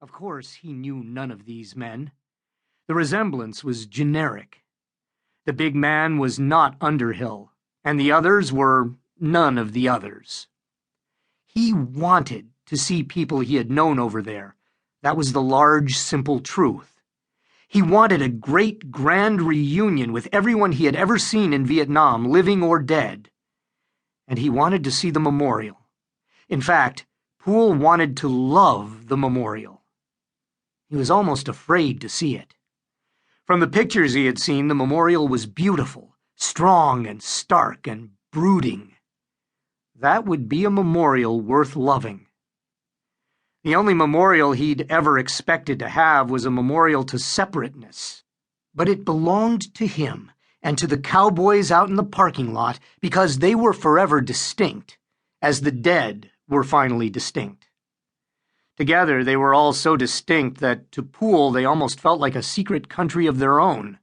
Of course, he knew none of these men. The resemblance was generic. The big man was not Underhill, and the others were none of the others. He wanted to see people he had known over there. That was the large, simple truth. He wanted a great, grand reunion with everyone he had ever seen in Vietnam, living or dead. And he wanted to see the memorial. In fact, Poole wanted to love the memorial. He was almost afraid to see it. From the pictures he had seen, the memorial was beautiful, strong and stark and brooding. That would be a memorial worth loving. The only memorial he'd ever expected to have was a memorial to separateness. But it belonged to him and to the cowboys out in the parking lot because they were forever distinct, as the dead were finally distinct. Together, they were all so distinct that to Poole they almost felt like a secret country of their own.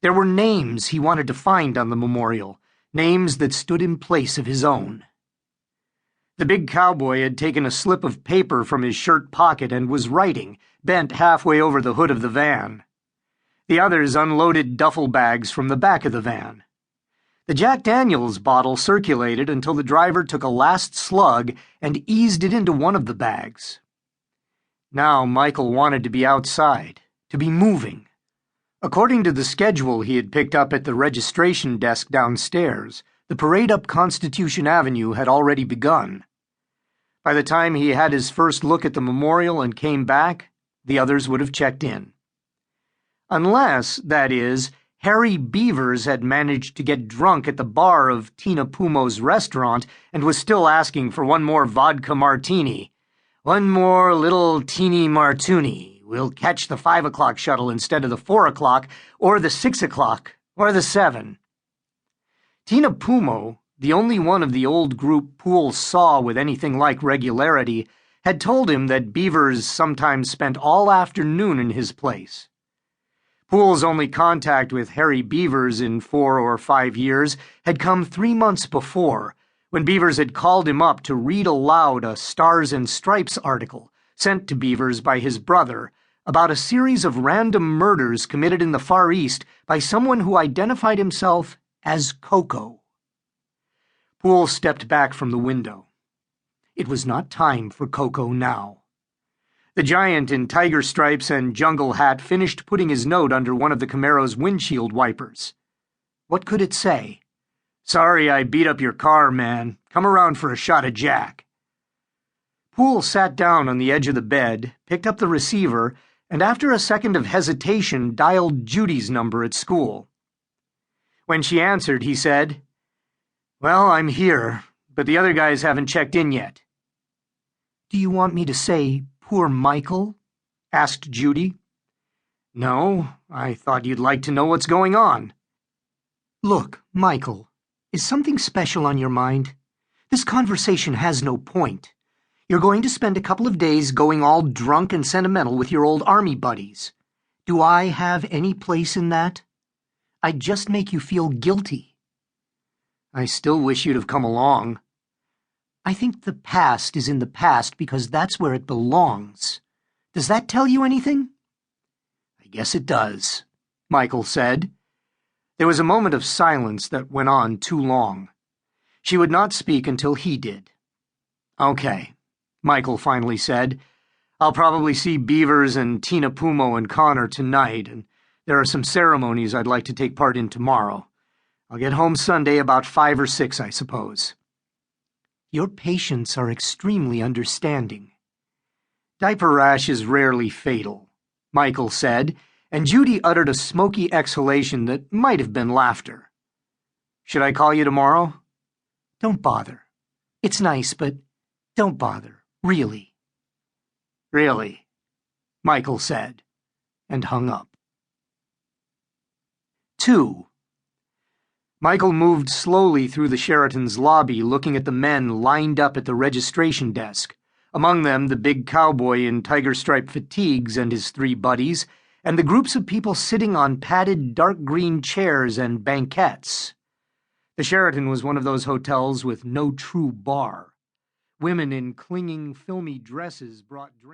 There were names he wanted to find on the memorial, names that stood in place of his own. The big cowboy had taken a slip of paper from his shirt pocket and was writing, bent halfway over the hood of the van. The others unloaded duffel bags from the back of the van. The Jack Daniels bottle circulated until the driver took a last slug and eased it into one of the bags. Now Michael wanted to be outside, to be moving. According to the schedule he had picked up at the registration desk downstairs, the parade up Constitution Avenue had already begun. By the time he had his first look at the memorial and came back, the others would have checked in. Unless, that is, Harry Beavers had managed to get drunk at the bar of Tina Pumo's restaurant and was still asking for one more vodka martini. One more little teeny martini. We'll catch the 5 o'clock shuttle instead of the 4 o'clock, or the 6 o'clock, or the 7. Tina Pumo, the only one of the old group Poole saw with anything like regularity, had told him that Beavers sometimes spent all afternoon in his place. Poole's only contact with Harry Beavers in 4 or 5 years had come 3 months before, when Beavers had called him up to read aloud a Stars and Stripes article sent to Beavers by his brother about a series of random murders committed in the Far East by someone who identified himself as Koko. Poole stepped back from the window. It was not time for Koko now. The giant in tiger stripes and jungle hat finished putting his note under one of the Camaro's windshield wipers. What could it say? "Sorry I beat up your car, man. Come around for a shot of Jack." Poole sat down on the edge of the bed, picked up the receiver, and after a second of hesitation dialed Judy's number at school. When she answered, he said, "Well, I'm here, but the other guys haven't checked in yet." "Do you want me to say, poor Michael?" asked Judy. "No, I thought you'd like to know what's going on." "Look, Michael, is something special on your mind? This conversation has no point. You're going to spend a couple of days going all drunk and sentimental with your old army buddies. Do I have any place in that? I'd just make you feel guilty." "I still wish you'd have come along." "I think the past is in the past because that's where it belongs. Does that tell you anything?" "I guess it does," Michael said. There was a moment of silence that went on too long. She would not speak until he did. "Okay," Michael finally said. "I'll probably see Beavers and Tina Pumo and Connor tonight, and there are some ceremonies I'd like to take part in tomorrow. I'll get home Sunday about 5 or 6, I suppose." "Your patients are extremely understanding." "Diaper rash is rarely fatal," Michael said, and Judy uttered a smoky exhalation that might have been laughter. "Should I call you tomorrow?" "Don't bother. It's nice, but don't bother, really." "Really?" Michael said, and hung up. 2. Michael moved slowly through the Sheraton's lobby, looking at the men lined up at the registration desk, among them the big cowboy in tiger-striped fatigues and his 3 buddies, and the groups of people sitting on padded dark green chairs and banquettes. The Sheraton was one of those hotels with no true bar. Women in clinging, filmy dresses brought drinks.